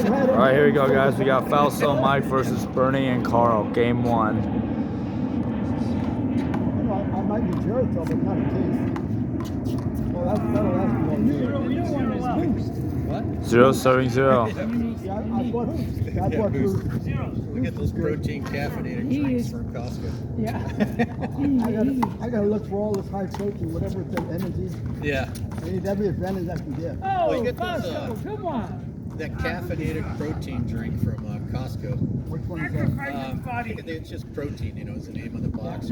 All right, here we go, guys. We got Fausto and Mike versus Bernie and Carl, game 1. I might be Jericho, but not a case. Well, that'll last me all year. What? 070. Yeah, I bought boost. We get those protein caffeinated drinks from Costco. Yeah. I gotta look for all this high protein, whatever it's energy. Yeah. I need every advantage I can get. Well, you Oh, get those, Fausto, come on. that caffeinated protein drink from Costco. Which one is that? It's just protein, you know, is the name of the box.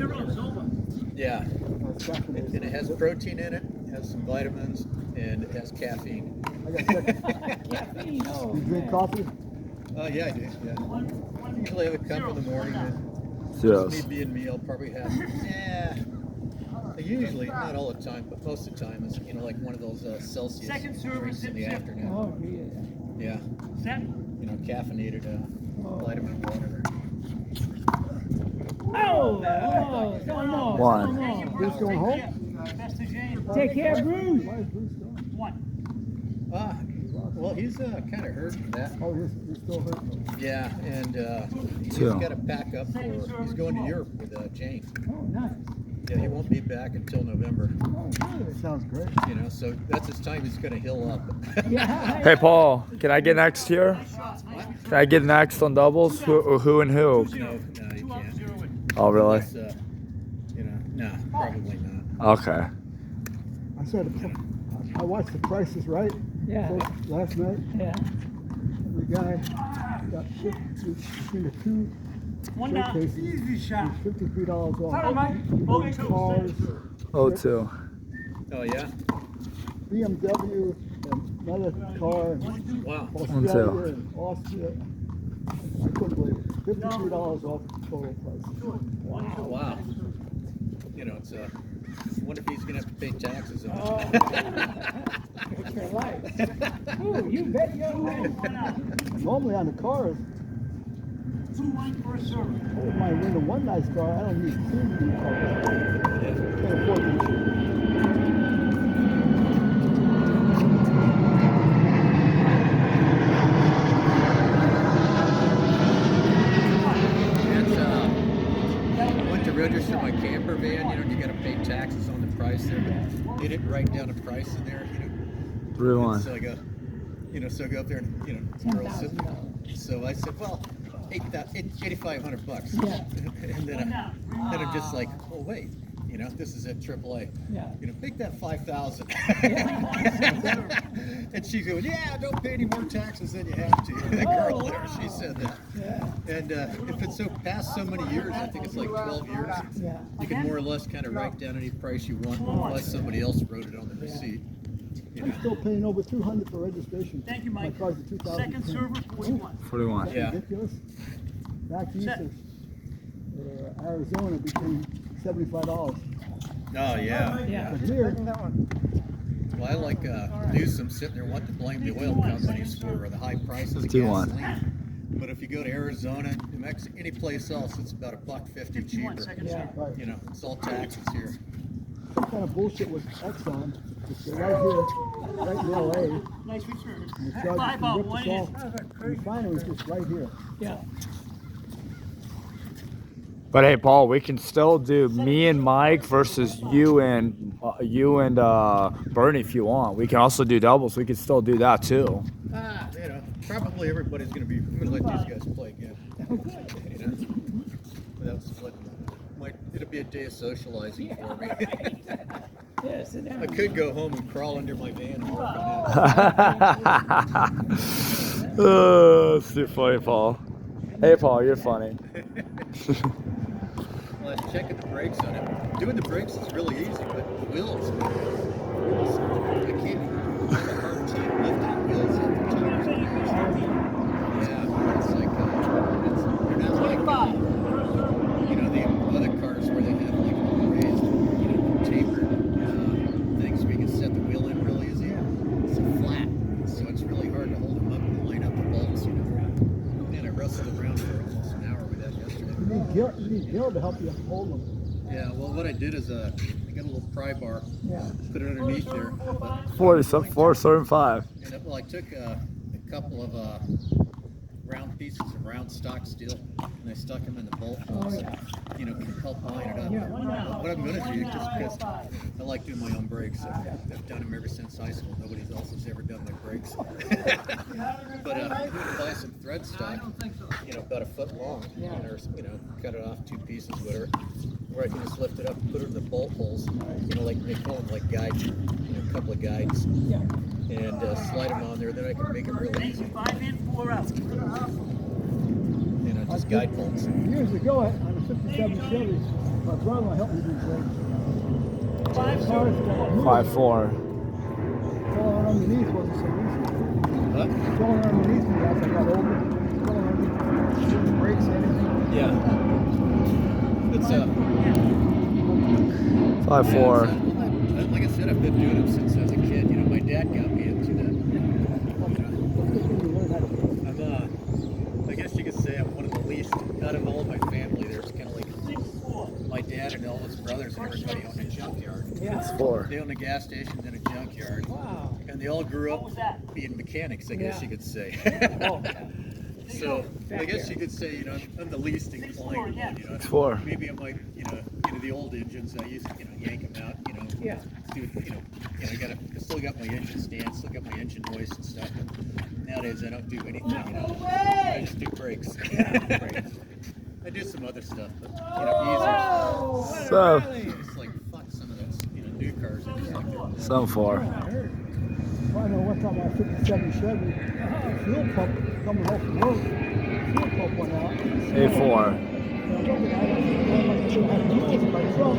Yeah. And it has protein in it, has some vitamins, and it has caffeine. I gotta check. Caffeine, oh, You drink man. coffee? Yeah, I do. Yeah. Usually have a cup in the morning. And Zeros. me being me, I'll probably have. Yeah. Usually, not all the time, but most of the time, it's like one of those Celsius drinks in the afternoon. Oh, yeah. Yeah. Caffeinated vitamin water. Oh, no more. One. No more. Bruce going home? Take care, Bruce. Why is Bruce going? Well, he's kind of hurt from that. Oh, he's still hurt. Yeah, and he's Two. got to pack up for. He's going to Europe with Jane. Oh, nice. Yeah, he won't be back until November. Oh, good. Sounds great. So that's his time. He's going to heal up. Yeah. Hey, Paul, can I get next here? Can I get next on doubles? Who and who? No, you can't. Oh, really? Unless, no, probably not. Okay. I watched The Price is Right Yeah. last night. Yeah. The guy got shipped between the two showcases. He's $53 off. He bought cars, Oh, 2. Oh yeah. BMW, and another car, and Wow. Australia and Austria. I couldn't believe it. $53 off the total price. Wow. It's I wonder if he's going to have to pay taxes on it. Oh, it's your life. Ooh, you bet your life. Normally on the cars, I wouldn't mind renting one nice car. I don't need 2 new cars. Can't afford them. Register my camper van, you got to pay taxes on the price there, but they didn't write down a price in there, 3-1. So I go, so I go up there and, girls sitting. So I said, well, $8,500. Yeah. And then I'm just like, oh wait, this is at AAA. Yeah. Make that $5,000. And she's going, yeah, don't pay any more taxes than you have to. The girl there, she said that. Yeah. And if it's past so many years, I think it's like 12 years, Yeah. you can more or less kind of write down any price you want unless somebody else wrote it on the receipt. I'm still paying over $200 for registration. Thank you, Mike. My car's a 2000. Second server, 41. 41. Yeah. Ridiculous. Back east of Arizona became $75. Oh, yeah. Yeah. But here, Well, I like Newsom sitting there wanting to blame the oil companies for the high prices of 51. gasoline. But if you go to Arizona, New Mexico, any place else, it's about $1.50 cheaper. Second Yeah. server. right, It's all taxes here. some kind of bullshit with Exxon. It's right here, right in LA. Nice return. And the charges Five to out, rip one us in. off. The refinery's just right here. Yeah. But hey, Paul, we can still do me and Mike versus you and Bernie if you want. We can also do doubles. We can still do that too. Probably everybody's going to be. I'm going to let these guys play again. It'll be a day of socializing for me. Yeah, sit down. I could go home and crawl under my van and work on that. Oh, it's too funny, Paul. Hey, Paul, you're funny. Well, I was checking the brakes on it. Doing the brakes is really easy, but the wheels, I can't have a hard time lifting wheels up the tires. Yeah, it's like, they're not like, the other cars where they have like raised, tapered things where you can set the wheel in real easy. It's flat, so it's really hard to hold them up and line up the bolts, And I wrestled around for almost an hour with that yesterday. You need Gil to help you hold them. Yeah, well, what I did is I got a little pry bar, Yeah. put it underneath there. But, 475. and I took a couple of round pieces of round stock steel, and I stuck them in the bolt holes. You know, can help line it up. What I'm going to do, just because I like doing my own brakes, I've done them ever since high school. Nobody else has ever done my brakes. But buy some thread stock, you know, about a foot long, or you know, cut it off 2 pieces, whatever. Where I can just lift it up, put it in the bolt holes. You know, like they call them like guides, you know, a couple of guides, and slide them on there. Then I can make it really easy. 5 in, 4 out. You know, just guide bolts. Years ago, on a 57 Chevy, my brother helped me do brakes. 5 Cars server. got moved. 5-4. Going underneath wasn't so easy. What? Going underneath me as I got older. Going underneath the brakes, anything. Yeah. It's 5-4. like I said, I've been doing it since I was a kid. You know, my dad got me into that. I guess you could say I'm one of the least out of all of my family. There's kind of like my dad and all his brothers and everybody owned a junkyard. It's 4. They owned a gas station and a junkyard. Wow. And they all grew up being mechanics, I guess you could say. So I guess you could say, you know, I'm the least inclined one, you know. It's 4. Maybe I might, you know, the old engines. I used to, you know, yank them out, you know. Yeah. Do, you know, I still got my engine stand, still got my engine hoist and stuff. But nowadays I don't do anything, you know. I just do brakes. I do some other stuff, but you know, easier. So, It's like fuck some of those, you know, new cars. I just like they're 7-4. I know one time on a 57 Chevy, the fuel pump coming off the road, fuel pump went out. 8-4. And I'm looking at it, I'm like, I should have wheels in my truck.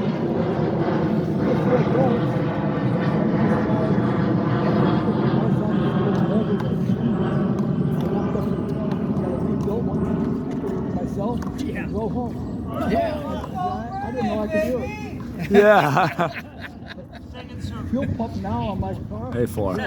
Just let go. Myself, go home. Yeah. I didn't know I could do it. Yeah. Second server. Fuel pump now on my car. 8-4.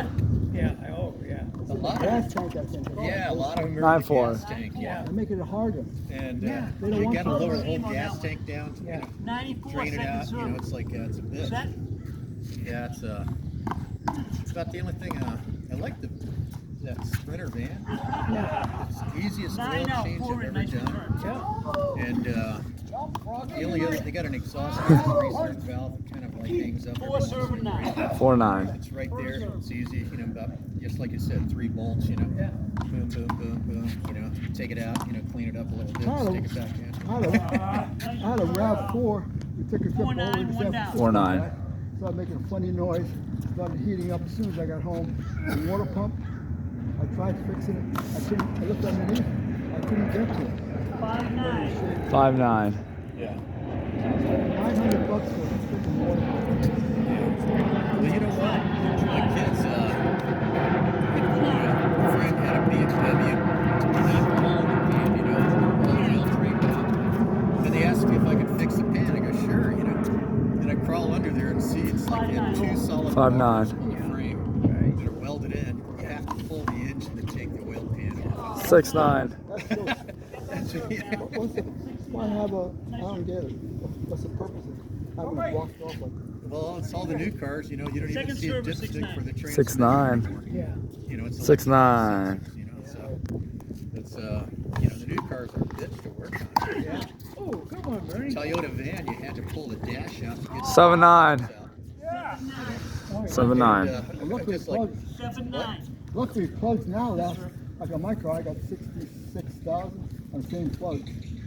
Yeah. Oh, yeah. A lot of Gas tank, I think. yeah, a lot of them are 9-4. gas tank. Yeah. They're making it harder. And They don't you want got to to. lower the whole gas tank down to 94, drain it second out. You know, server. it's like it's a bitch. Set. Yeah, it's about the only thing I like that Sprinter van. It's the easiest oil 9 out, change 4 I've in, ever nice done. return. And the only other, they got an exhaust reserve valve that kind of like hangs up. 4 server 9. 4-9. It's right there. It's easy. You know, about just like you said, 3 bolts. You know, boom, boom, boom, boom. You know, take it out. You know, clean it up a little bit. Stick it back in. I had a RAV4. We took a trip over 4-9, to 1 San down. Francisco. 4-9. Started making a funny noise. Started heating up as soon as I got home. The water pump. I tried fixing it. I looked underneath. I couldn't get to it. 5-9. 5-9. Yeah. $900 for a freaking water pump. Well, you know what? My kids, a friend had a BMW, not all the pan, you know, all the wheel trim down. And they asked me if I could fix the pan. I go, sure, you know. And I crawl under there and see it's like it had 2 solid 5-9. bars on the frame that are welded in. You have to pull the engine to take the oil pan off. 6-9. That's so, why have a, I don't get it. What's the purpose of having it blocked off like that? Well, it's all the new cars, you know, you don't even Second see a server, dipstick for the 6-9. transmission. Yeah. You know, it's 6-9. You know, so it's you know, the new cars are a bitch to work on. Yeah. Oh, come on, Bernie. Toyota van, you had to pull the dash out to get the 7-9. out. 7-9. And, Luckily, just like, 7-9. luckily plugs now, like on my car, I got 66,000 on the same plug.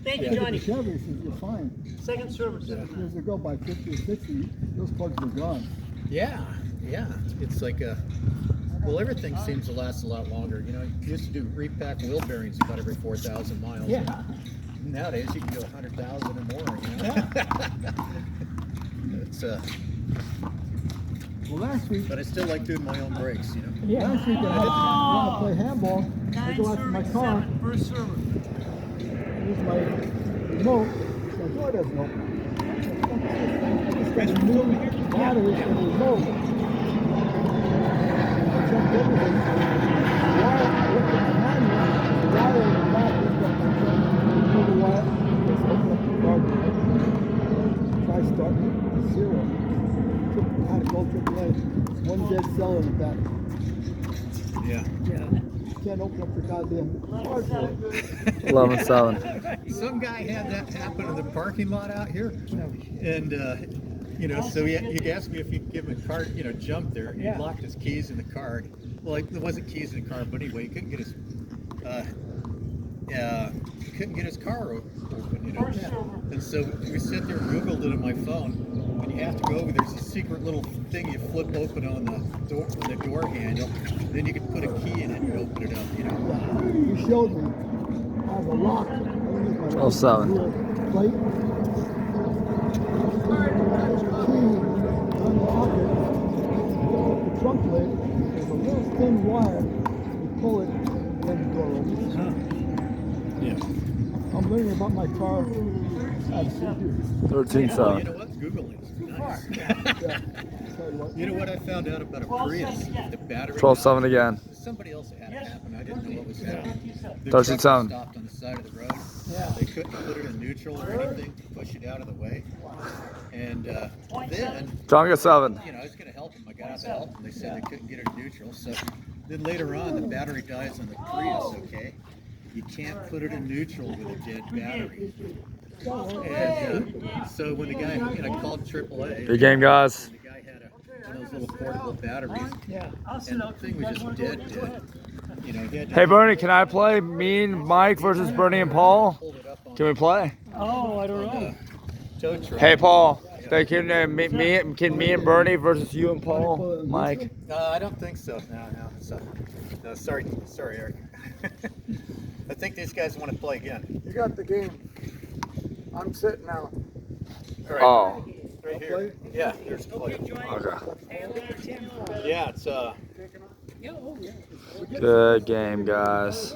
Thank you, I took it to Johnny. Chevy, says you're fine. Second server 7-9. Years ago, by 50 or 60, those plugs were gone. yeah, it's like well, everything seems to last a lot longer. You know, you used to do repack wheel bearings about every 4,000 miles. Yeah. Nowadays, you can go 100,000 or more. You know? It's Well, last week, but I still like doing my own brakes. You know. last week I want to play handball. I 9 go out to my serving car, 7. First server. use my remote. The door doesn't open. I just got a new battery for the remote. I checked everything. The wire, I looked at the manual. The wire in the back is got my truck. Pull the wire. Just open up the car door. Try starting it. 0. I had to go AAA. One dead cell in the back. Yeah. Yeah. can't open up the goddamn card for it. 11-7. Some guy had that happen in the parking lot out here, and you know, so he asked me if he'd give him a card, you know, jump there. He Yeah. locked his keys in the card. Well, like, there wasn't keys in the car, but anyway, he couldn't get his car open, you know. And so we sit there and Googled it on my phone. And you have to go over. There's a secret little thing you flip open on the door handle. Then you can put a key in it and open it up, you know. You showed me. I have a lock. 12-7. Plate. There's a key. Unlock it. The trunk lid. There's a little thin wire. You pull it, then the door opens. Yeah. I'm learning about my car. Absolutely. 13-7. You know what? Google is nice. Yeah. Tell you what. You know what I found out about a Prius? The battery. 12-7 again. Somebody else had it happen. I didn't know what was happening. The 13-7. truck stopped on the side of the road. Yeah. They couldn't put it in neutral or anything to push it out of the way. And then, Tonga 7. you know, I was going to help them. I got out to help them. They said they couldn't get it in neutral. So then later on, the battery dies on the Prius, okay? You can't put it in neutral with a dead battery. And so when the guy, you know, called AAA, Good game, guys. the guy had one of those little portable batteries, Yeah. I'll sit and the out. thing was just dead. You know, he had to Hey, Bernie, can I play me and Mike versus Bernie and Paul? hold it up on Can we play? Oh, I don't know. tow truck. Hey, Paul. Can me and Bernie versus you and Paul, Mike? I don't think so. No, sorry, Eric. I think these guys want to play again. You got the game. I'm sitting now. All right, Oh, right here. Yeah, here's the play. okay. Yeah, it's Good game, guys.